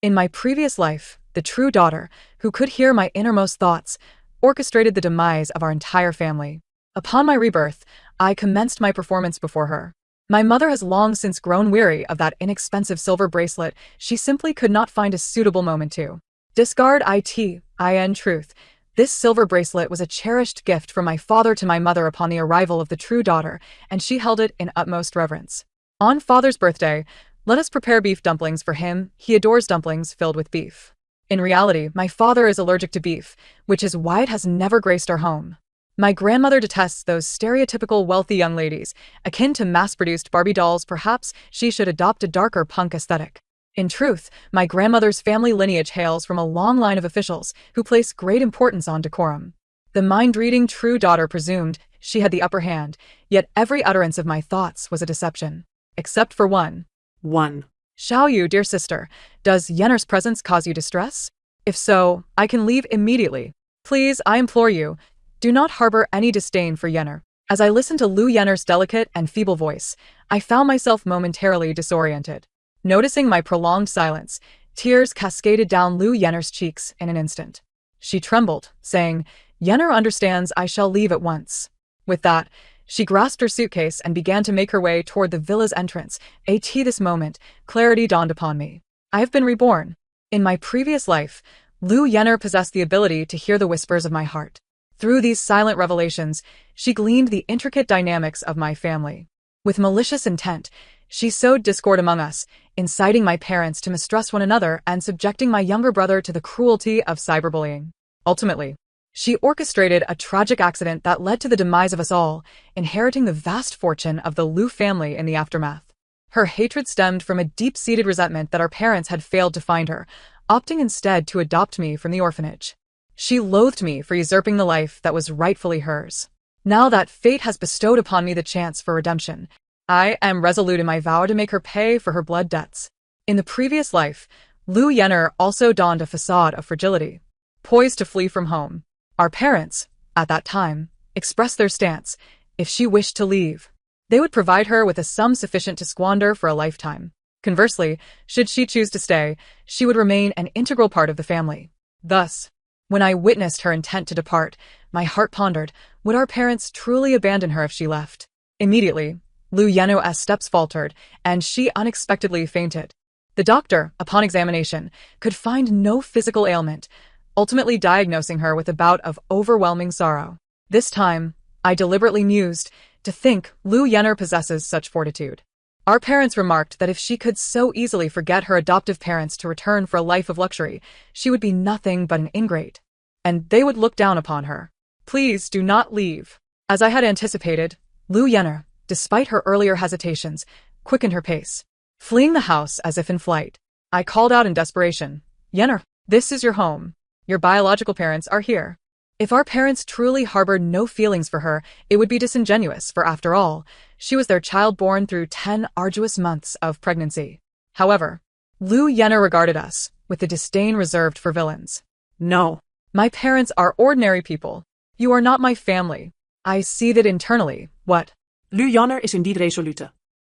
In my previous life, the true daughter, who could hear my innermost thoughts, orchestrated the demise of our entire family. Upon my rebirth, I commenced my performance before her. My mother has long since grown weary of that inexpensive silver bracelet. She simply could not find a suitable moment to discard it. In truth, this silver bracelet was a cherished gift from my father to my mother upon the arrival of the true daughter, and she held it in utmost reverence. On father's birthday, let us prepare beef dumplings for him. He adores dumplings filled with beef. In reality, my father is allergic to beef, which is why it has never graced our home. My grandmother detests those stereotypical wealthy young ladies, akin to mass-produced Barbie dolls. Perhaps she should adopt a darker punk aesthetic. In truth, my grandmother's family lineage hails from a long line of officials who place great importance on decorum. The mind-reading true daughter presumed she had the upper hand, yet every utterance of my thoughts was a deception. Except for one. Shall you, dear sister, does Yenner's presence cause you distress? If so, I can leave immediately. Please, I implore you, do not harbor any disdain for Yenner. As I listened to Lu Yenner's delicate and feeble voice, I found myself momentarily disoriented. Noticing my prolonged silence, tears cascaded down Lu Yenner's cheeks in an instant. She trembled, saying, "Yenner understands, I shall leave at once." With that, she grasped her suitcase and began to make her way toward the villa's entrance. At this moment, clarity dawned upon me. I have been reborn. In my previous life, Lu Yenner possessed the ability to hear the whispers of my heart. Through these silent revelations, she gleaned the intricate dynamics of my family. With malicious intent, she sowed discord among us, inciting my parents to mistrust one another and subjecting my younger brother to the cruelty of cyberbullying. Ultimately, she orchestrated a tragic accident that led to the demise of us all, inheriting the vast fortune of the Lu family in the aftermath. Her hatred stemmed from a deep-seated resentment that our parents had failed to find her, opting instead to adopt me from the orphanage. She loathed me for usurping the life that was rightfully hers. Now that fate has bestowed upon me the chance for redemption, I am resolute in my vow to make her pay for her blood debts. In the previous life, Lu Yenner also donned a facade of fragility, poised to flee from home. Our parents, at that time, expressed their stance. If she wished to leave, they would provide her with a sum sufficient to squander for a lifetime. Conversely, should she choose to stay, she would remain an integral part of the family. Thus, when I witnessed her intent to depart, my heart pondered, would our parents truly abandon her if she left? Immediately, Lu Yenner's steps faltered, and she unexpectedly fainted. The doctor, upon examination, could find no physical ailment, ultimately diagnosing her with a bout of overwhelming sorrow. This time, I deliberately mused, to think Lu Yenner possesses such fortitude. Our parents remarked that if she could so easily forget her adoptive parents to return for a life of luxury, she would be nothing but an ingrate, and they would look down upon her. Please do not leave. As I had anticipated, Lu Yenner, despite her earlier hesitations, quickened her pace, fleeing the house as if in flight. I called out in desperation, "Yenner, this is your home. Your biological parents are here." If our parents truly harbored no feelings for her, it would be disingenuous, for after all, she was their child born through 10 arduous months of pregnancy. However, Lu Yenner regarded us with the disdain reserved for villains. "No, my parents are ordinary people. You are not my family." I seethed internally. What? Lu Yenner is indeed resolute.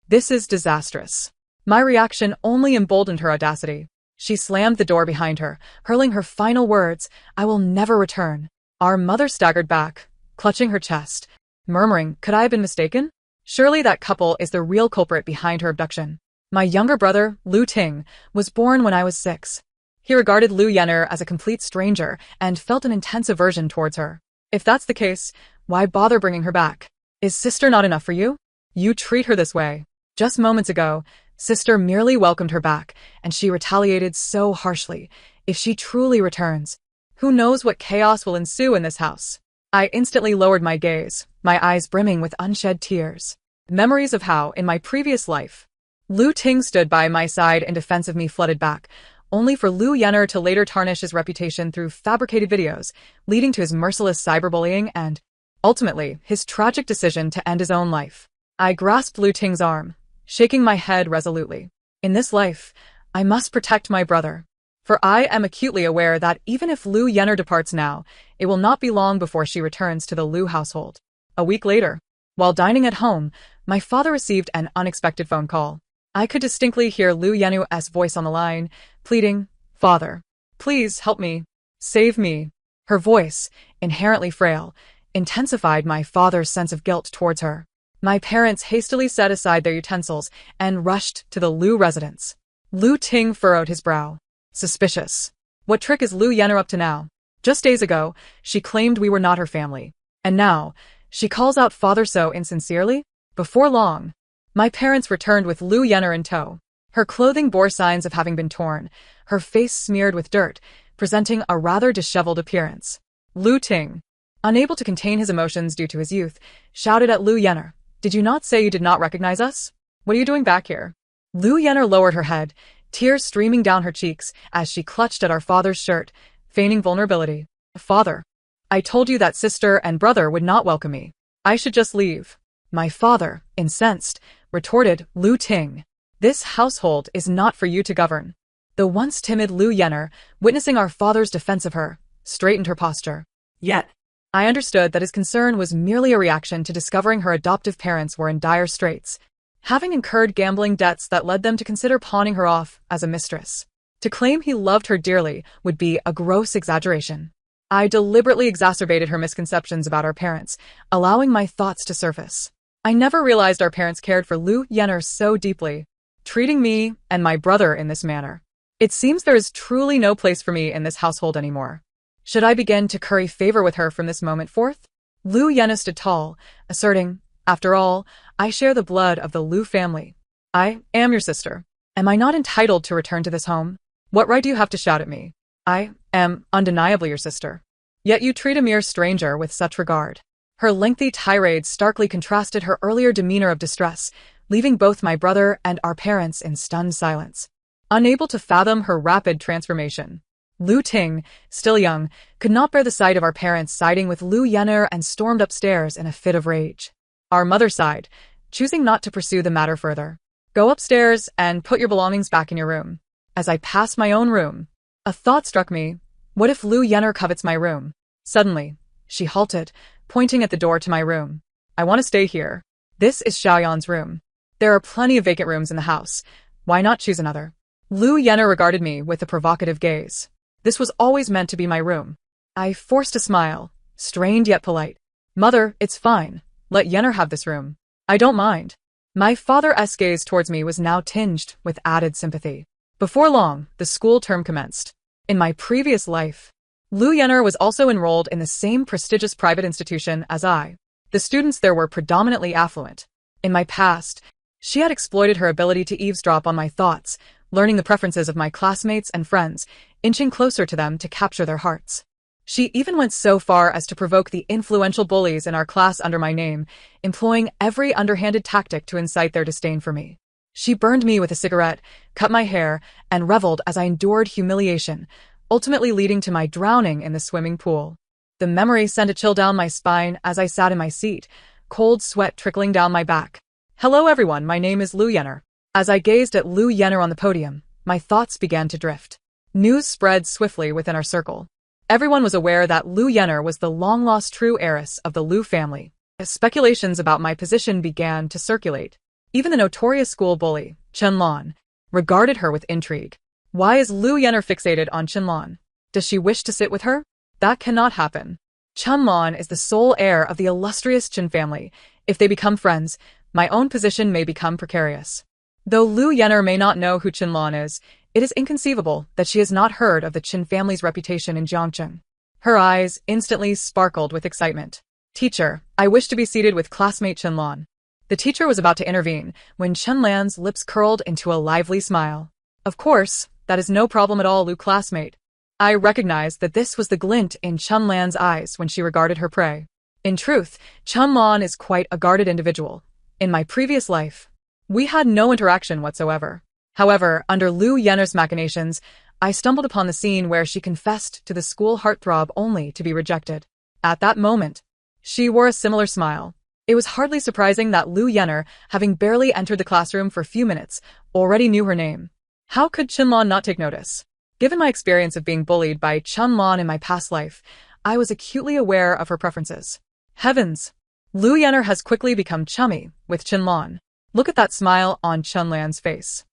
This is disastrous. My reaction only emboldened her audacity. She slammed the door behind her, hurling her final words, "I will never return." Our mother staggered back, clutching her chest, murmuring, "Could I have been mistaken? Surely that couple is the real culprit behind her abduction." My younger brother, Lu Ting, was born when I was 6. He regarded Lu Yenner as a complete stranger and felt an intense aversion towards her. If that's the case, why bother bringing her back? Is sister not enough for you? You treat her this way. Just moments ago, sister merely welcomed her back, and she retaliated so harshly. If she truly returns, who knows what chaos will ensue in this house? I instantly lowered my gaze, my eyes brimming with unshed tears. Memories of how, in my previous life, Lu Ting stood by my side in defense of me flooded back, only for Lu Yenner to later tarnish his reputation through fabricated videos, leading to his merciless cyberbullying and, ultimately, his tragic decision to end his own life. I grasped Lu Ting's arm, shaking my head resolutely. In this life, I must protect my brother. For I am acutely aware that even if Lu Yenner departs now, it will not be long before she returns to the Lu household. A week later, while dining at home, my father received an unexpected phone call. I could distinctly hear Lu Yenner's voice on the line, pleading, Father, please help me. Save me. Her voice, inherently frail, intensified my father's sense of guilt towards her. My parents hastily set aside their utensils and rushed to the Lu residence. Lu Ting furrowed his brow. Suspicious. What trick is Lu Yenner up to now? Just days ago, she claimed we were not her family. And now, she calls out father so insincerely? Before long, my parents returned with Lu Yenner in tow. Her clothing bore signs of having been torn, her face smeared with dirt, presenting a rather disheveled appearance. Lu Ting, unable to contain his emotions due to his youth, shouted at Lu Yenner. Did you not say you did not recognize us? What are you doing back here? Lu Yenner lowered her head, tears streaming down her cheeks as she clutched at our father's shirt, feigning vulnerability. Father, I told you that sister and brother would not welcome me. I should just leave. My father, incensed, retorted, Lu Ting. This household is not for you to govern. The once timid Lu Yenner, witnessing our father's defense of her, straightened her posture. Yet, I understood that his concern was merely a reaction to discovering her adoptive parents were in dire straits, having incurred gambling debts that led them to consider pawning her off as a mistress. To claim he loved her dearly would be a gross exaggeration. I deliberately exacerbated her misconceptions about our parents, allowing my thoughts to surface. I never realized our parents cared for Lu Yenner so deeply, treating me and my brother in this manner. It seems there is truly no place for me in this household anymore. Should I begin to curry favor with her from this moment forth? Lu Yenner stood tall, asserting, after all, I share the blood of the Lu family. I am your sister. Am I not entitled to return to this home? What right do you have to shout at me? I am undeniably your sister. Yet you treat a mere stranger with such regard. Her lengthy tirade starkly contrasted her earlier demeanor of distress, leaving both my brother and our parents in stunned silence, unable to fathom her rapid transformation. Lu Ting, still young, could not bear the sight of our parents siding with Lu Yenner and stormed upstairs in a fit of rage. Our mother sighed, choosing not to pursue the matter further. Go upstairs and put your belongings back in your room. As I passed my own room, a thought struck me. What if Lu Yenner covets my room? Suddenly, she halted, pointing at the door to my room. I want to stay here. This is Xiaoyan's room. There are plenty of vacant rooms in the house. Why not choose another? Lu Yenner regarded me with a provocative gaze. This was always meant to be my room. I forced a smile, strained yet polite. Mother, it's fine. Let Yenner have this room. I don't mind. My father's gaze towards me was now tinged with added sympathy. Before long, the school term commenced. In my previous life, Lu Yenner was also enrolled in the same prestigious private institution as I. The students there were predominantly affluent. In my past, she had exploited her ability to eavesdrop on my thoughts, learning the preferences of my classmates and friends, inching closer to them to capture their hearts. She even went so far as to provoke the influential bullies in our class under my name, employing every underhanded tactic to incite their disdain for me. She burned me with a cigarette, cut my hair, and reveled as I endured humiliation, ultimately leading to my drowning in the swimming pool. The memory sent a chill down my spine as I sat in my seat, cold sweat trickling down my back. Hello everyone, my name is Lu Yenner. As I gazed at Lu Yenner on the podium, my thoughts began to drift. News spread swiftly within our circle. Everyone was aware that Lu Yenner was the long-lost true heiress of the Lu family. As speculations about my position began to circulate, even the notorious school bully, Qianlan, regarded her with intrigue. Why is Lu Yenner fixated on Qianlan? Does she wish to sit with her? That cannot happen. Qianlan is the sole heir of the illustrious Qin family. If they become friends, my own position may become precarious. Though Lu Yenner may not know who Qianlan is, it is inconceivable that she has not heard of the Qin family's reputation in Jiangcheng. Her eyes instantly sparkled with excitement. Teacher, I wish to be seated with classmate Qianlan. The teacher was about to intervene when Qianlan's lips curled into a lively smile. Of course, that is no problem at all, Lu classmate. I recognized that this was the glint in Qianlan's eyes when she regarded her prey. In truth, Qianlan is quite a guarded individual. In my previous life, we had no interaction whatsoever. However, under Lu Yenner's machinations, I stumbled upon the scene where she confessed to the school heartthrob only to be rejected. At that moment, she wore a similar smile. It was hardly surprising that Lu Yenner, having barely entered the classroom for a few minutes, already knew her name. How could Qianlan not take notice? Given my experience of being bullied by Qianlan in my past life, I was acutely aware of her preferences. Heavens! Lu Yenner has quickly become chummy with Qianlan. Look at that smile on Qianlan's face.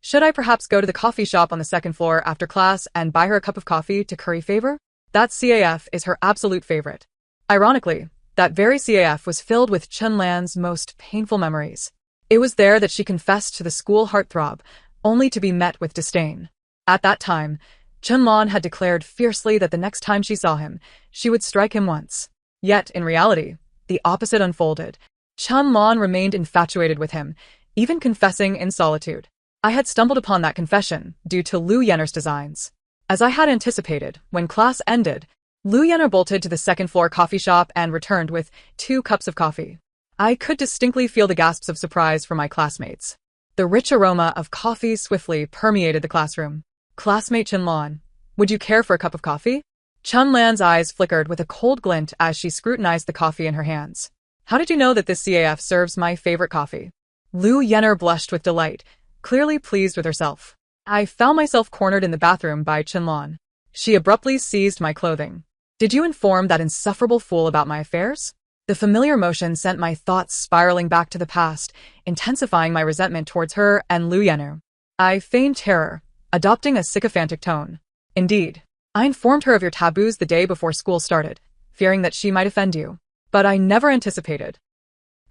Should I perhaps go to the coffee shop on the second floor after class and buy her a cup of coffee to curry favor? That CAF is her absolute favorite. Ironically, that very CAF was filled with Chunlan's most painful memories. It was there that she confessed to the school heartthrob, only to be met with disdain. At that time, Chunlan had declared fiercely that the next time she saw him, she would strike him once. Yet, in reality, the opposite unfolded. Chunlan remained infatuated with him, even confessing in solitude. I had stumbled upon that confession due to Lu Yenner's designs. As I had anticipated, when class ended, Lu Yenner bolted to the second-floor coffee shop and returned with 2 cups of coffee. I could distinctly feel the gasps of surprise from my classmates. The rich aroma of coffee swiftly permeated the classroom. Classmate Chunlan, would you care for a cup of coffee? Chunlan's eyes flickered with a cold glint as she scrutinized the coffee in her hands. How did you know that this CAF serves my favorite coffee? Lu Yenner blushed with delight, clearly pleased with herself. I found myself cornered in the bathroom by Chunlan. She abruptly seized my clothing. Did you inform that insufferable fool about my affairs? The familiar motion sent my thoughts spiraling back to the past, intensifying my resentment towards her and Lu Yenner. I feigned terror, adopting a sycophantic tone. Indeed, I informed her of your taboos the day before school started, fearing that she might offend you. But I never anticipated.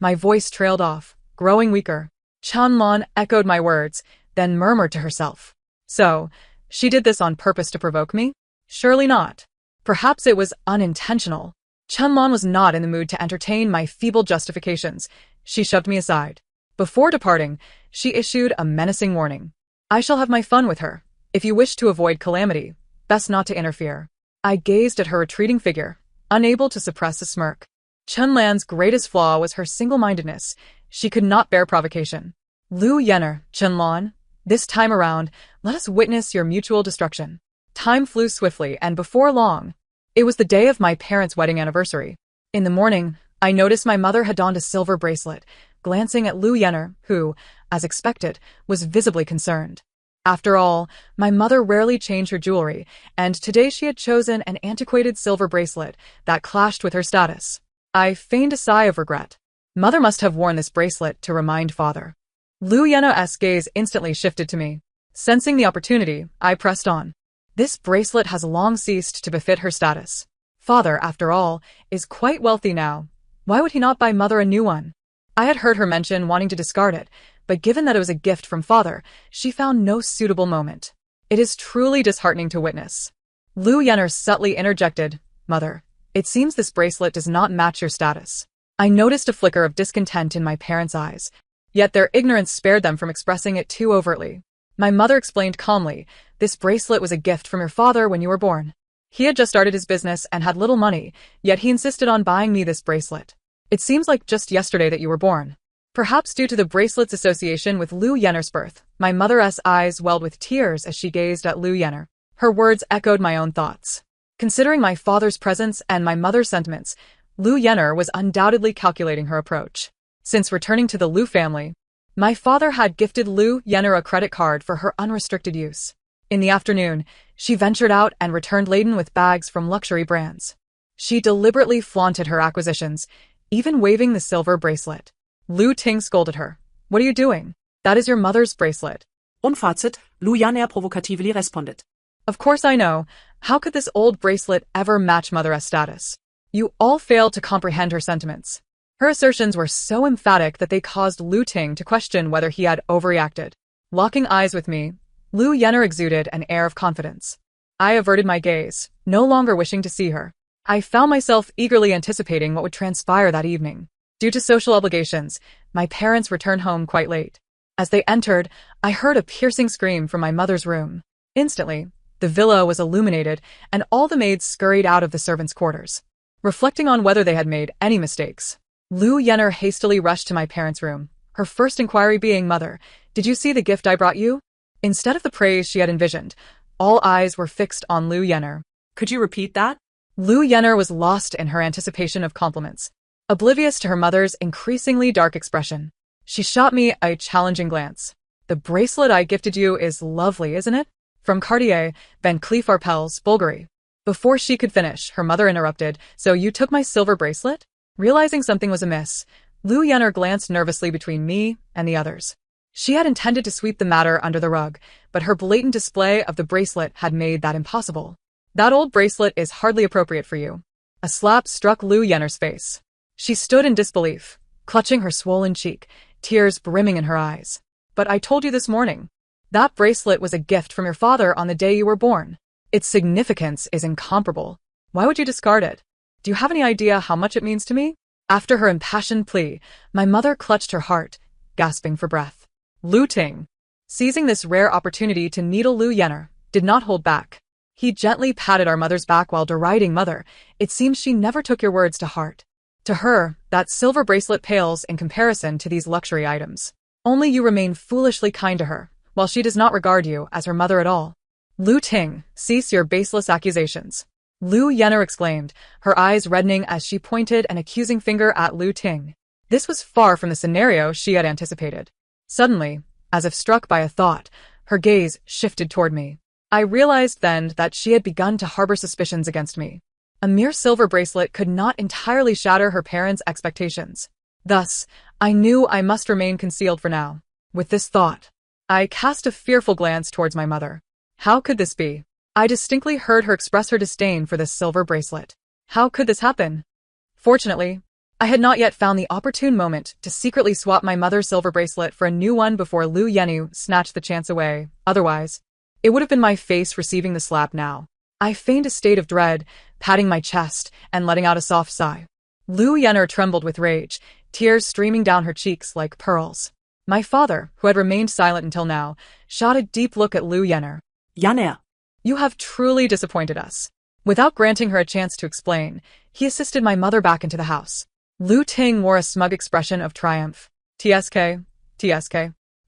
My voice trailed off, growing weaker. Chunlan echoed my words, then murmured to herself. So, she did this on purpose to provoke me? Surely not. Perhaps it was unintentional. Chunlan was not in the mood to entertain my feeble justifications. She shoved me aside. Before departing, she issued a menacing warning. I shall have my fun with her. If you wish to avoid calamity, best not to interfere. I gazed at her retreating figure, unable to suppress a smirk. Chunlan's greatest flaw was her single-mindedness. She could not bear provocation. Lu Yenner, Chunlan, this time around, let us witness your mutual destruction. Time flew swiftly, and before long, it was the day of my parents' wedding anniversary. In the morning, I noticed my mother had donned a silver bracelet, glancing at Lu Yenner, who, as expected, was visibly concerned. After all, my mother rarely changed her jewelry, and today she had chosen an antiquated silver bracelet that clashed with her status. I feigned a sigh of regret. Mother must have worn this bracelet to remind father. Lu Yenner's gaze instantly shifted to me. Sensing the opportunity, I pressed on. This bracelet has long ceased to befit her status. Father, after all, is quite wealthy now. Why would he not buy mother a new one? I had heard her mention wanting to discard it, but given that it was a gift from father, she found no suitable moment. It is truly disheartening to witness. Lu Yenner subtly interjected, Mother, it seems this bracelet does not match your status. I noticed a flicker of discontent in my parents' eyes, yet their ignorance spared them from expressing it too overtly. My mother explained calmly, this bracelet was a gift from your father when you were born. He had just started his business and had little money, yet he insisted on buying me this bracelet. It seems like just yesterday that you were born. Perhaps due to the bracelet's association with Lu Yenner's birth, my mother's eyes welled with tears as she gazed at Lu Yenner. Her words echoed my own thoughts. Considering my father's presence and my mother's sentiments, Lu Yenner was undoubtedly calculating her approach. Since returning to the Lu family, my father had gifted Lu Yenner a credit card for her unrestricted use. In the afternoon, she ventured out and returned laden with bags from luxury brands. She deliberately flaunted her acquisitions, even waving the silver bracelet. Lu Ting scolded her. What are you doing? That is your mother's bracelet. Unfazit, Lu Yenner provokatively responded. Of course I know. How could this old bracelet ever match mother's status? You all failed to comprehend her sentiments. Her assertions were so emphatic that they caused Lu Ting to question whether he had overreacted. Locking eyes with me, Lu Yenner exuded an air of confidence. I averted my gaze, no longer wishing to see her. I found myself eagerly anticipating what would transpire that evening. Due to social obligations, my parents returned home quite late. As they entered, I heard a piercing scream from my mother's room. Instantly, the villa was illuminated, and all the maids scurried out of the servants' quarters. Reflecting on whether they had made any mistakes, Lu Yenner hastily rushed to my parents' room, her first inquiry being, Mother, did you see the gift I brought you? Instead of the praise she had envisioned, all eyes were fixed on Lu Yenner. Could you repeat that? Lu Yenner was lost in her anticipation of compliments, oblivious to her mother's increasingly dark expression. She shot me a challenging glance. The bracelet I gifted you is lovely, isn't it? From Cartier, Van Cleef Arpels, Bulgari. Before she could finish, her mother interrupted, So you took my silver bracelet? Realizing something was amiss, Lu Yenner glanced nervously between me and the others. She had intended to sweep the matter under the rug, but her blatant display of the bracelet had made that impossible. That old bracelet is hardly appropriate for you. A slap struck Lu Yenner's face. She stood in disbelief, clutching her swollen cheek, tears brimming in her eyes. But I told you this morning. That bracelet was a gift from your father on the day you were born. Its significance is incomparable. Why would you discard it? Do you have any idea how much it means to me? After her impassioned plea, my mother clutched her heart, gasping for breath. Lu Ting, seizing this rare opportunity to needle Lu Yenner, did not hold back. He gently patted our mother's back while deriding, "Mother, it seems she never took your words to heart. To her, that silver bracelet pales in comparison to these luxury items. Only you remain foolishly kind to her, while she does not regard you as her mother at all." Lu Ting, cease your baseless accusations. Lu Yenner exclaimed, her eyes reddening as she pointed an accusing finger at Lu Ting. This was far from the scenario she had anticipated. Suddenly, as if struck by a thought, her gaze shifted toward me. I realized then that she had begun to harbor suspicions against me. A mere silver bracelet could not entirely shatter her parents' expectations. Thus, I knew I must remain concealed for now. With this thought, I cast a fearful glance towards my mother. How could this be? I distinctly heard her express her disdain for this silver bracelet. How could this happen? Fortunately, I had not yet found the opportune moment to secretly swap my mother's silver bracelet for a new one before Lu Yenner snatched the chance away. Otherwise, it would have been my face receiving the slap now. I feigned a state of dread, patting my chest and letting out a soft sigh. Lu Yenner trembled with rage, tears streaming down her cheeks like pearls. My father, who had remained silent until now, shot a deep look at Lu Yenner. Yenner, You have truly disappointed us. Without granting her a chance to explain, he assisted my mother back into the house. Lu Ting wore a smug expression of triumph. TSK.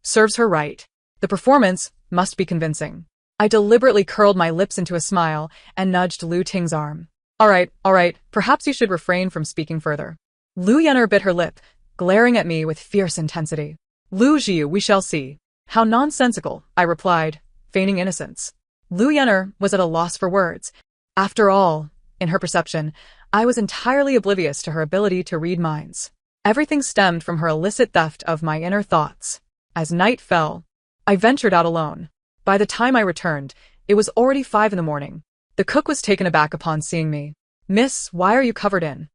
Serves her right. The performance must be convincing. I deliberately curled my lips into a smile and nudged Lu Ting's arm. All right, perhaps you should refrain from speaking further. Lu Yenner bit her lip, glaring at me with fierce intensity. Lu Jiu, we shall see. How nonsensical, I replied, feigning innocence. Lu Yenner was at a loss for words. After all, in her perception, I was entirely oblivious to her ability to read minds. Everything stemmed from her illicit theft of my inner thoughts. As night fell, I ventured out alone. By the time I returned, it was already 5 in the morning. The cook was taken aback upon seeing me. Miss, why are you covered in?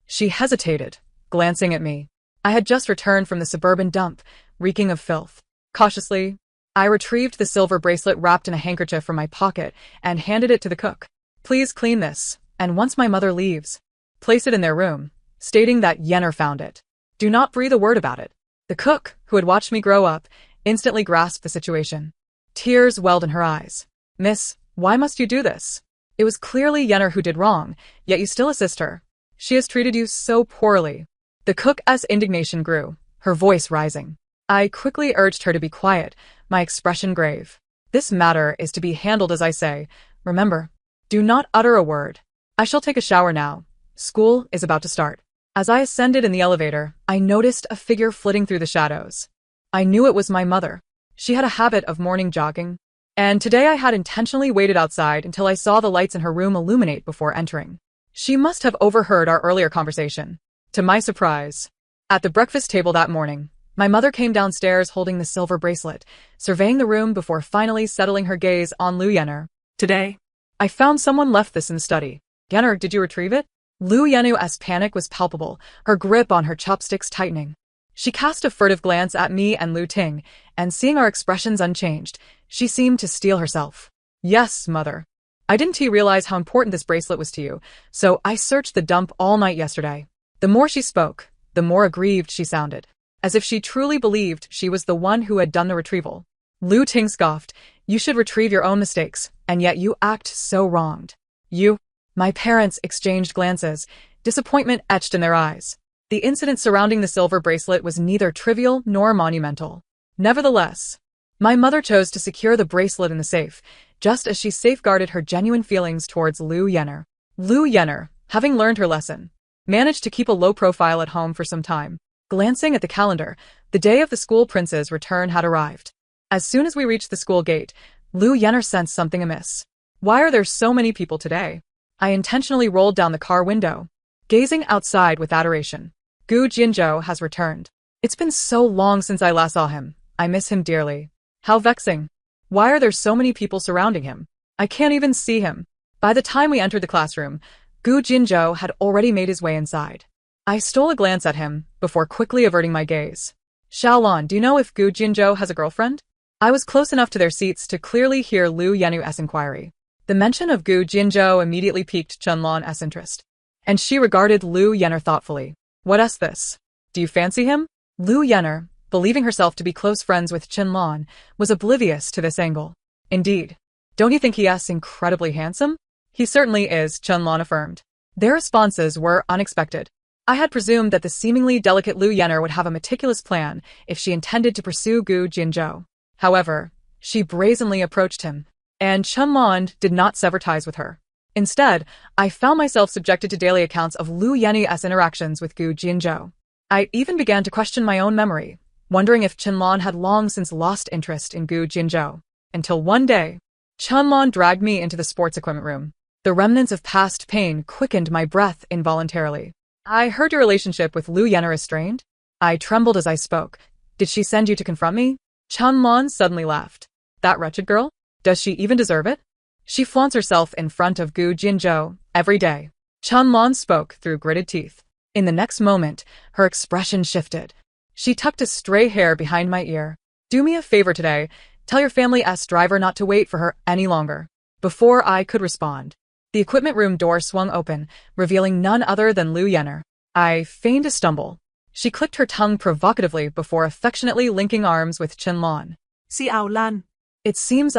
She hesitated, glancing at me. I had just returned from the suburban dump, reeking of filth. Cautiously, I retrieved the silver bracelet wrapped in a handkerchief from my pocket and handed it to the cook. Please clean this, and once my mother leaves, place it in their room, stating that Yenner found it. Do not breathe a word about it. The cook, who had watched me grow up, instantly grasped the situation. Tears welled in her eyes. Miss, why must you do this? It was clearly Yenner who did wrong, yet you still assist her. She has treated you so poorly. The cook's indignation grew, her voice rising. I quickly urged her to be quiet, my expression grave. This matter is to be handled as I say. Remember, do not utter a word. I shall take a shower now. School is about to start. As I ascended in the elevator, I noticed a figure flitting through the shadows. I knew it was my mother. She had a habit of morning jogging, and today I had intentionally waited outside until I saw the lights in her room illuminate before entering. She must have overheard our earlier conversation. To my surprise, at the breakfast table that morning, my mother came downstairs holding the silver bracelet, surveying the room before finally settling her gaze on Lu Yenner. Today, I found someone left this in the study. Yenner, did you retrieve it? Lu Yenner's panic was palpable, her grip on her chopsticks tightening. She cast a furtive glance at me and Lu Ting, and seeing our expressions unchanged, she seemed to steel herself. Yes, mother. I didn't realize how important this bracelet was to you, so I searched the dump all night yesterday. The more she spoke, the more aggrieved she sounded, as if she truly believed she was the one who had done the retrieval. Lu Ting scoffed. You should retrieve your own mistakes, and yet you act so wronged. You. My parents exchanged glances, disappointment etched in their eyes. The incident surrounding the silver bracelet was neither trivial nor monumental. Nevertheless, my mother chose to secure the bracelet in the safe, just as she safeguarded her genuine feelings towards Lu Yenner. Lu Yenner, having learned her lesson, managed to keep a low profile at home for some time. Glancing at the calendar, the day of the school prince's return had arrived. As soon as we reached the school gate, Lu Yenner sensed something amiss. Why are there so many people today? I intentionally rolled down the car window, gazing outside with adoration. Gu Jinzhou has returned. It's been so long since I last saw him, I miss him dearly. How vexing. Why are there so many people surrounding him? I can't even see him. By the time we entered the classroom, Gu Jinzhou had already made his way inside. I stole a glance at him before quickly averting my gaze. Xiaolan, do you know if Gu Jinzhou has a girlfriend? I was close enough to their seats to clearly hear Lu Yenu's inquiry. The mention of Gu Jinzhou immediately piqued Chunlan's interest, and she regarded Lu Yener thoughtfully. What is this? Do you fancy him? Lu Yener, believing herself to be close friends with Chunlan, was oblivious to this angle. Indeed. Don't you think he is incredibly handsome? He certainly is, Chunlan affirmed. Their responses were unexpected. I had presumed that the seemingly delicate Lu Yener would have a meticulous plan if she intended to pursue Gu Jinzhou. However, she brazenly approached him, and Chunlan did not sever ties with her. Instead, I found myself subjected to daily accounts of Lu Yenu's interactions with Gu Jinzhou. I even began to question my own memory, wondering if Chunlan had long since lost interest in Gu Jinzhou. Until one day, Chunlan dragged me into the sports equipment room. The remnants of past pain quickened my breath involuntarily. I heard your relationship with Lu Yener is strained. I trembled as I spoke. Did she send you to confront me? Chunlan suddenly laughed. That wretched girl? Does she even deserve it? She flaunts herself in front of Gu Jinzhou every day. Chunlan spoke through gritted teeth. In the next moment, her expression shifted. She tucked a stray hair behind my ear. Do me a favor today. Tell your family's driver not to wait for her any longer. Before I could respond, the equipment room door swung open, revealing none other than Lu Yener. I feigned a stumble. She clicked her tongue provocatively before affectionately linking arms with Chunlan. Xiao Lan. It seems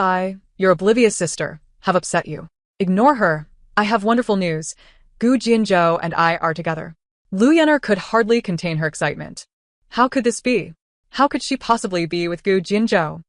your oblivious sister, have upset you. Ignore her. I have wonderful news. Gu Jinzhou and I are together. Lu Yener could hardly contain her excitement. How could this be? How could she possibly be with Gu Jinzhou?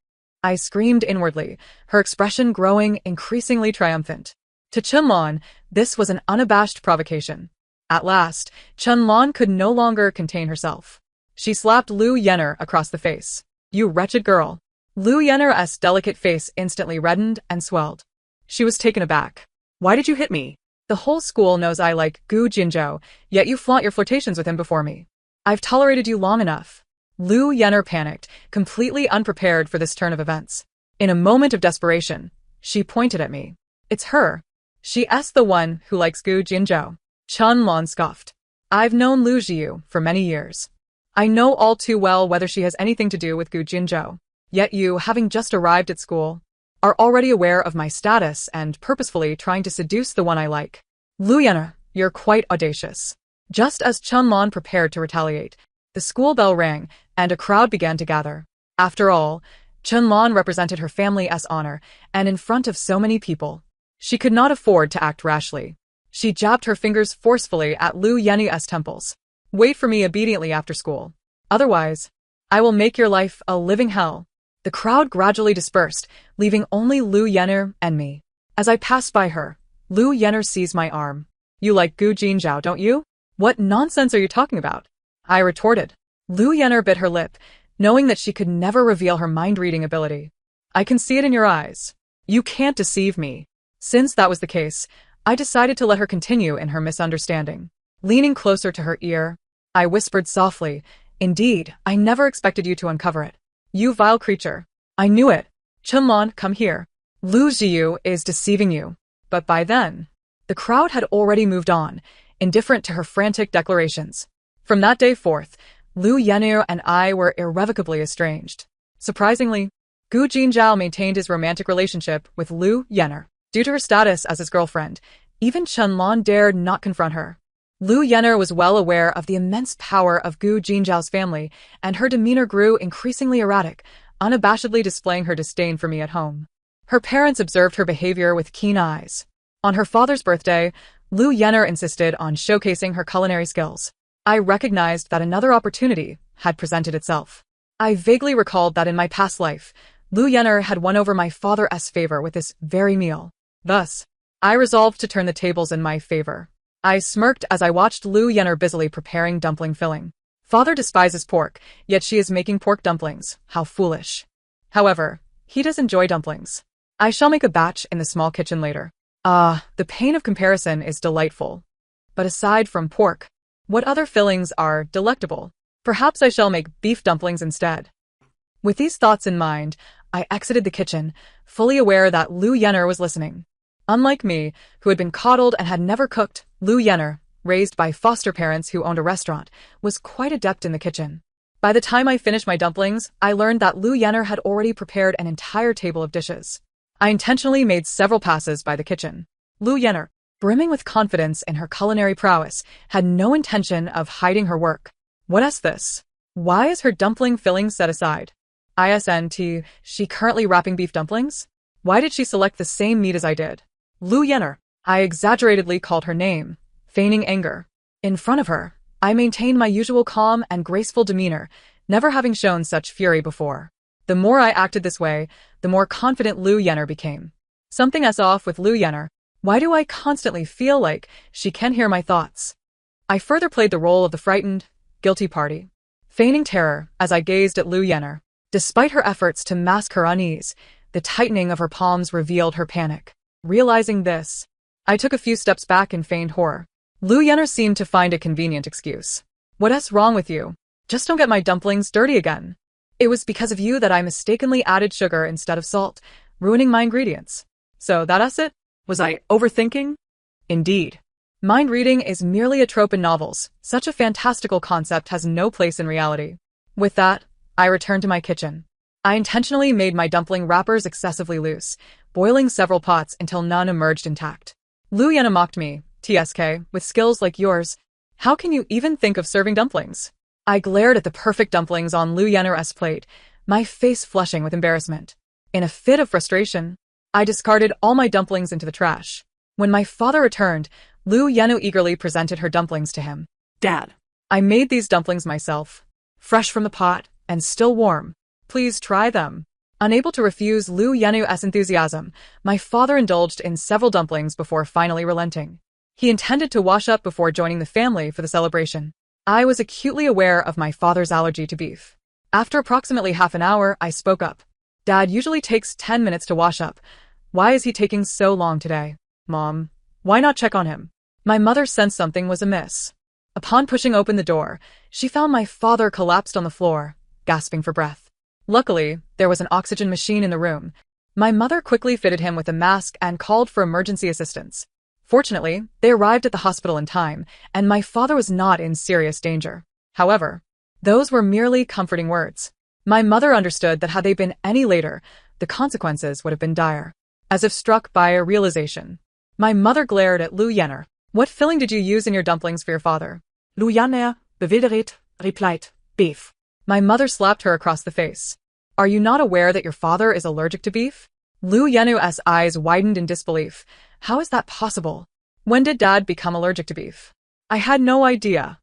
I screamed inwardly, her expression growing increasingly triumphant. To Chunlan, this was an unabashed provocation. At last, Chunlan could no longer contain herself. She slapped Lu Yener across the face. You wretched girl. Lu Yener's delicate face instantly reddened and swelled. She was taken aback. Why did you hit me? The whole school knows I like Gu Jinzhou, yet you flaunt your flirtations with him before me. I've tolerated you long enough. Lu Yener panicked, completely unprepared for this turn of events. In a moment of desperation, she pointed at me. It's her. She's the one who likes Gu Jinzhou. Chunlan scoffed. I've known Lu Jiu for many years. I know all too well whether she has anything to do with Gu Jinzhou. Yet you, having just arrived at school, are already aware of my status and purposefully trying to seduce the one I like. Lu Yener, you're quite audacious. Just as Chunlan prepared to retaliate, the school bell rang, and a crowd began to gather. After all, Chunlan represented her family's honor, and in front of so many people, she could not afford to act rashly. She jabbed her fingers forcefully at Lu Yenu's temples. Wait for me obediently after school. Otherwise, I will make your life a living hell. The crowd gradually dispersed, leaving only Lu Yener and me. As I passed by her, Lu Yener seized my arm. You like Gu Jinzhou, don't you? What nonsense are you talking about? I retorted. Lu Yener bit her lip, knowing that she could never reveal her mind-reading ability. I can see it in your eyes. You can't deceive me. Since that was the case, I decided to let her continue in her misunderstanding. Leaning closer to her ear, I whispered softly, Indeed, I never expected you to uncover it. You vile creature. I knew it. Chunlan, come here. Lu Jiu is deceiving you. But by then, the crowd had already moved on, indifferent to her frantic declarations. From that day forth, Lu Yener and I were irrevocably estranged. Surprisingly, Gu Jinzhou maintained his romantic relationship with Lu Yener. Due to her status as his girlfriend, even Chunlan dared not confront her. Lu Yener was well aware of the immense power of Gu Jinzhou's family, and her demeanor grew increasingly erratic, unabashedly displaying her disdain for me at home. Her parents observed her behavior with keen eyes. On her father's birthday, Lu Yener insisted on showcasing her culinary skills. I recognized that another opportunity had presented itself. I vaguely recalled that in my past life, Lu Yener had won over my father's favor with this very meal. Thus, I resolved to turn the tables in my favor. I smirked as I watched Lu Yener busily preparing dumpling filling. Father despises pork, yet she is making pork dumplings. How foolish. However, he does enjoy dumplings. I shall make a batch in the small kitchen later. The pain of comparison is delightful. But aside from pork, what other fillings are delectable? Perhaps I shall make beef dumplings instead. With these thoughts in mind, I exited the kitchen, fully aware that Lu Yenner was listening. Unlike me, who had been coddled and had never cooked, Lu Yenner, raised by foster parents who owned a restaurant, was quite adept in the kitchen. By the time I finished my dumplings, I learned that Lu Yenner had already prepared an entire table of dishes. I intentionally made several passes by the kitchen. Lu Yenner, brimming with confidence in her culinary prowess, had no intention of hiding her work. What is this? Why is her dumpling filling set aside? ISNT, she currently wrapping beef dumplings? Why did she select the same meat as I did? Lu Yenner, I exaggeratedly called her name, feigning anger. In front of her, I maintained my usual calm and graceful demeanor, never having shown such fury before. The more I acted this way, the more confident Lu Yenner became. Something's off with Lu Yenner. Why do I constantly feel like she can hear my thoughts? I further played the role of the frightened, guilty party, feigning terror as I gazed at Lu Yenner. Despite her efforts to mask her unease, the tightening of her palms revealed her panic. Realizing this, I took a few steps back in feigned horror. Lu Yenner seemed to find a convenient excuse. What's wrong with you? Just don't get my dumplings dirty again. It was because of you that I mistakenly added sugar instead of salt, ruining my ingredients. So that's it? Was I overthinking? Indeed. Mind reading is merely a trope in novels. Such a fantastical concept has no place in reality. With that, I returned to my kitchen. I intentionally made my dumpling wrappers excessively loose, boiling several pots until none emerged intact. Lu Yenner mocked me, TSK, with skills like yours. How can you even think of serving dumplings? I glared at the perfect dumplings on Lu Yenner's plate, my face flushing with embarrassment. In a fit of frustration, I discarded all my dumplings into the trash. When my father returned, Lu Yenner eagerly presented her dumplings to him. Dad, I made these dumplings myself, fresh from the pot and still warm. Please try them. Unable to refuse Lu Yenner's enthusiasm, my father indulged in several dumplings before finally relenting. He intended to wash up before joining the family for the celebration. I was acutely aware of my father's allergy to beef. After approximately half an hour, I spoke up. Dad usually takes 10 minutes to wash up. Why is he taking so long today? Mom, why not check on him? My mother sensed something was amiss. Upon pushing open the door, she found my father collapsed on the floor, gasping for breath. Luckily, there was an oxygen machine in the room. My mother quickly fitted him with a mask and called for emergency assistance. Fortunately, they arrived at the hospital in time, and my father was not in serious danger. However, those were merely comforting words. My mother understood that had they been any later, the consequences would have been dire. As if struck by a realization, my mother glared at Lu Yenner. What filling did you use in your dumplings for your father? Lu Yenner, bewildert, replied, beef. My mother slapped her across the face. Are you not aware that your father is allergic to beef? Lu Yenner's eyes widened in disbelief. How is that possible? When did Dad become allergic to beef? I had no idea.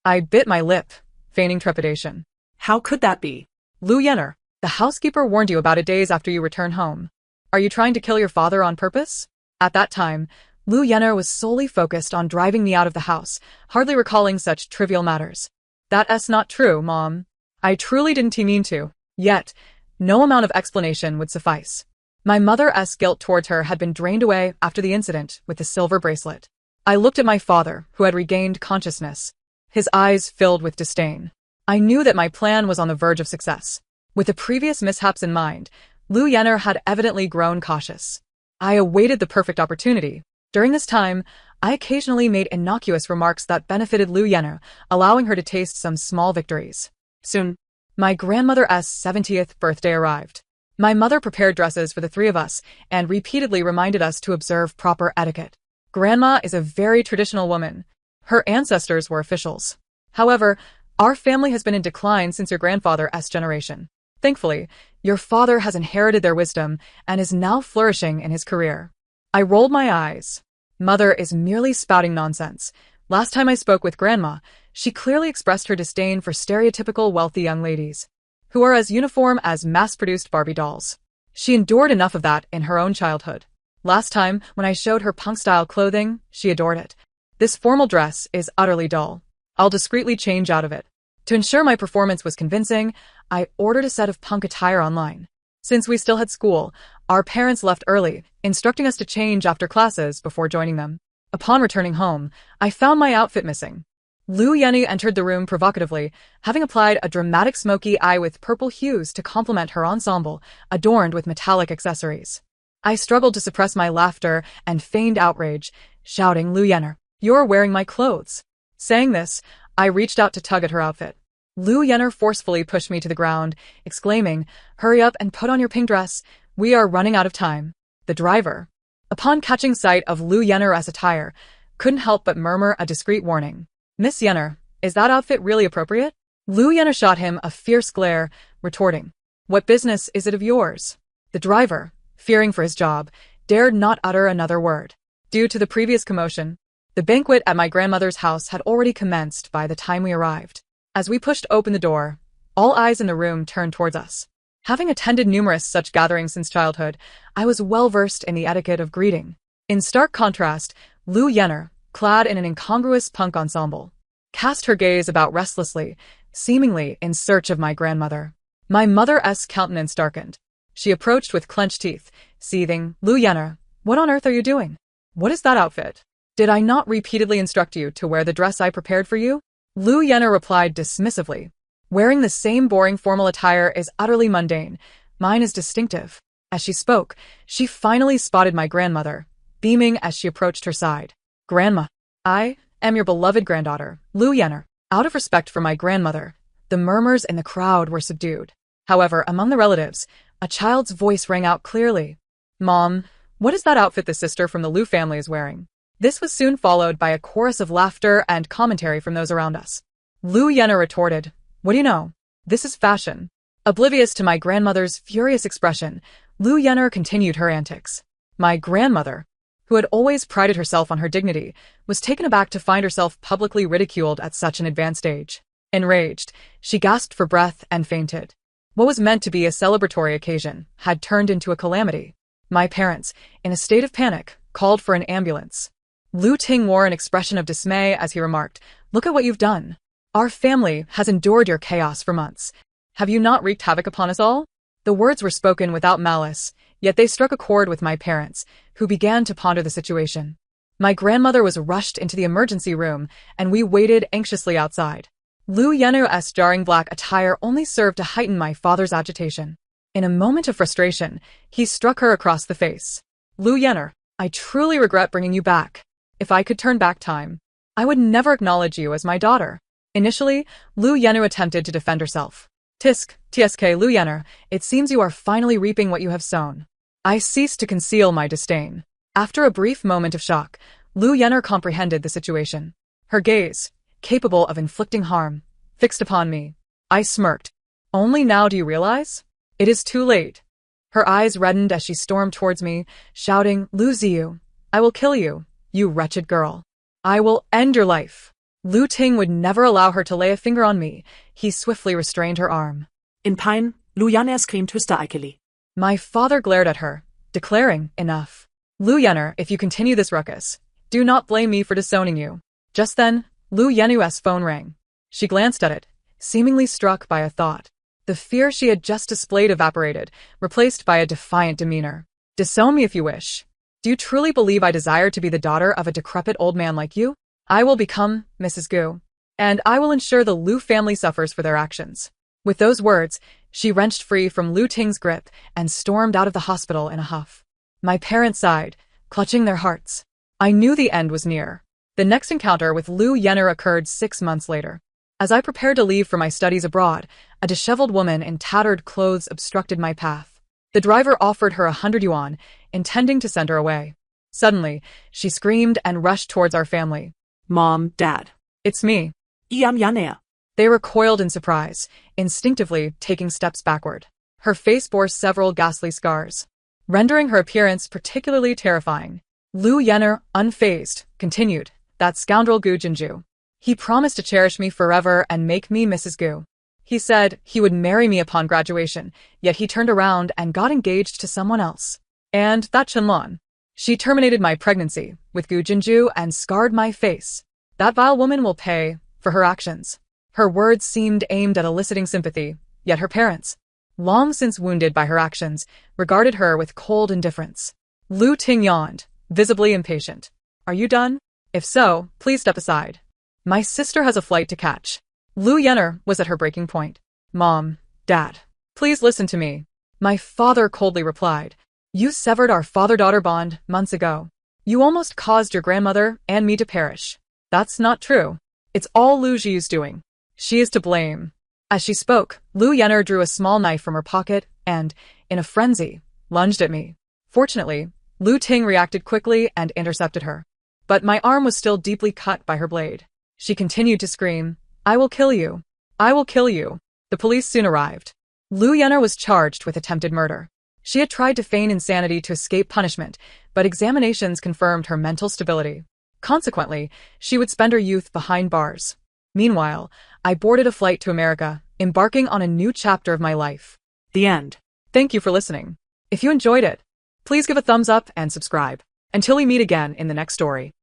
I bit my lip, feigning trepidation. How could that be? Lu Yenner, the housekeeper warned you about it days after you returned home. Are you trying to kill your father on purpose? At that time, Lu Yenner was solely focused on driving me out of the house, hardly recalling such trivial matters. That's not true, Mom. I truly didn't mean to. Yet, no amount of explanation would suffice. My mother's guilt towards her had been drained away after the incident with the silver bracelet. I looked at my father, who had regained consciousness. His eyes filled with disdain. I knew that my plan was on the verge of success. With the previous mishaps in mind, Lu Yenner had evidently grown cautious. I awaited the perfect opportunity. During this time, I occasionally made innocuous remarks that benefited Lu Yenner, allowing her to taste some small victories. Soon, my grandmother's 70th birthday arrived. My mother prepared dresses for the three of us and repeatedly reminded us to observe proper etiquette. Grandma is a very traditional woman. Her ancestors were officials. However, our family has been in decline since your grandfather's generation. Thankfully, your father has inherited their wisdom and is now flourishing in his career. I rolled my eyes. Mother is merely spouting nonsense. Last time I spoke with Grandma, she clearly expressed her disdain for stereotypical wealthy young ladies, who are as uniform as mass-produced Barbie dolls. She endured enough of that in her own childhood. Last time, when I showed her punk-style clothing, she adored it. This formal dress is utterly dull. I'll discreetly change out of it. To ensure my performance was convincing, I ordered a set of punk attire online. Since we still had school, our parents left early, instructing us to change after classes before joining them. Upon returning home, I found my outfit missing. Lu Yenny entered the room provocatively, having applied a dramatic smoky eye with purple hues to complement her ensemble, adorned with metallic accessories. I struggled to suppress my laughter and feigned outrage, shouting, "Lu Yenner, you're wearing my clothes." Saying this, I reached out to tug at her outfit. Lu Yenner forcefully pushed me to the ground, exclaiming, "Hurry up and put on your pink dress. We are running out of time." The driver, upon catching sight of Lu Yenner's attire, couldn't help but murmur a discreet warning. "Miss Yenner, is that outfit really appropriate?" Lu Yenner shot him a fierce glare, retorting, "What business is it of yours?" The driver, fearing for his job, dared not utter another word. Due to the previous commotion, the banquet at my grandmother's house had already commenced by the time we arrived. As we pushed open the door, all eyes in the room turned towards us. Having attended numerous such gatherings since childhood, I was well versed in the etiquette of greeting. In stark contrast, Lu Yenner, clad in an incongruous punk ensemble, cast her gaze about restlessly, seemingly in search of my grandmother. My mother's countenance darkened. She approached with clenched teeth, seething, "Lu Yenner, what on earth are you doing? What is that outfit? Did I not repeatedly instruct you to wear the dress I prepared for you?" Lu Yenner replied dismissively, "Wearing the same boring formal attire is utterly mundane. Mine is distinctive." As she spoke, she finally spotted my grandmother, beaming as she approached her side. "Grandma, I am your beloved granddaughter, Lu Yenner." Out of respect for my grandmother, the murmurs in the crowd were subdued. However, among the relatives, a child's voice rang out clearly. "Mom, what is that outfit the sister from the Lu family is wearing?" This was soon followed by a chorus of laughter and commentary from those around us. Lu Yenner retorted, "What do you know? This is fashion." Oblivious to my grandmother's furious expression, Lu Yenner continued her antics. My grandmother, who had always prided herself on her dignity, was taken aback to find herself publicly ridiculed at such an advanced age. Enraged, she gasped for breath and fainted. What was meant to be a celebratory occasion had turned into a calamity. My parents, in a state of panic, called for an ambulance. Lu Ting wore an expression of dismay as he remarked, "Look at what you've done. Our family has endured your chaos for months. Have you not wreaked havoc upon us all?" The words were spoken without malice, yet they struck a chord with my parents, who began to ponder the situation. My grandmother was rushed into the emergency room, and we waited anxiously outside. Lu Yenner's jarring black attire only served to heighten my father's agitation. In a moment of frustration, he struck her across the face. "Lu Yenner, I truly regret bringing you back. If I could turn back time, I would never acknowledge you as my daughter." Initially, Lu Yenner attempted to defend herself. Tsk, Lu Yenner, it seems you are finally reaping what you have sown." I ceased to conceal my disdain. After a brief moment of shock, Lu Yenner comprehended the situation. Her gaze, capable of inflicting harm, fixed upon me. I smirked. "Only now do you realize? It is too late." Her eyes reddened as she stormed towards me, shouting, "Lu Ziyu, I will kill you, you wretched girl. I will end your life." Lu Ting would never allow her to lay a finger on me. He swiftly restrained her arm. In pain, Lu Yenner screamed hysterically. My father glared at her, declaring, "Enough. Lu Yenner, if you continue this ruckus, do not blame me for disowning you." Just then, Lu Yenner's phone rang. She glanced at it, seemingly struck by a thought. The fear she had just displayed evaporated, replaced by a defiant demeanor. "Disown me if you wish. Do you truly believe I desire to be the daughter of a decrepit old man like you? I will become Mrs. Gu, and I will ensure the Lu family suffers for their actions." With those words, she wrenched free from Lu Ting's grip and stormed out of the hospital in a huff. My parents sighed, clutching their hearts. I knew the end was near. The next encounter with Lu Yenner occurred 6 months later. As I prepared to leave for my studies abroad, a disheveled woman in tattered clothes obstructed my path. The driver offered her 100 yuan, intending to send her away. Suddenly, she screamed and rushed towards our family. "Mom, Dad. "It's me." I am Yenner." They recoiled in surprise, instinctively taking steps backward. Her face bore several ghastly scars, rendering her appearance particularly terrifying. Lu Yenner, unfazed, continued, "That scoundrel Gu Jinju. He promised to cherish me forever and make me Mrs. Gu. He said he would marry me upon graduation, yet he turned around and got engaged to someone else. And that Chenlon. She terminated my pregnancy with Gu Jinju and scarred my face. That vile woman will pay for her actions." Her words seemed aimed at eliciting sympathy, yet her parents, long since wounded by her actions, regarded her with cold indifference. Lu Ting yawned, visibly impatient. "Are you done? If so, please step aside." My sister has a flight to catch. Lu Yenner was at her breaking point. Mom, Dad, please listen to me. My father coldly replied. You severed our father-daughter bond months ago. You almost caused your grandmother and me to perish. That's not true. It's all Lu Jiu's doing. She is to blame. As she spoke, Lu Yenner drew a small knife from her pocket and, in a frenzy, lunged at me. Fortunately, Lu Ting reacted quickly and intercepted her. But my arm was still deeply cut by her blade. She continued to scream, I will kill you. I will kill you. The police soon arrived. Lu Yenner was charged with attempted murder. She had tried to feign insanity to escape punishment, but examinations confirmed her mental stability. Consequently, she would spend her youth behind bars. Meanwhile, I boarded a flight to America, embarking on a new chapter of my life. The end. Thank you for listening. If you enjoyed it, please give a thumbs up and subscribe. Until we meet again in the next story.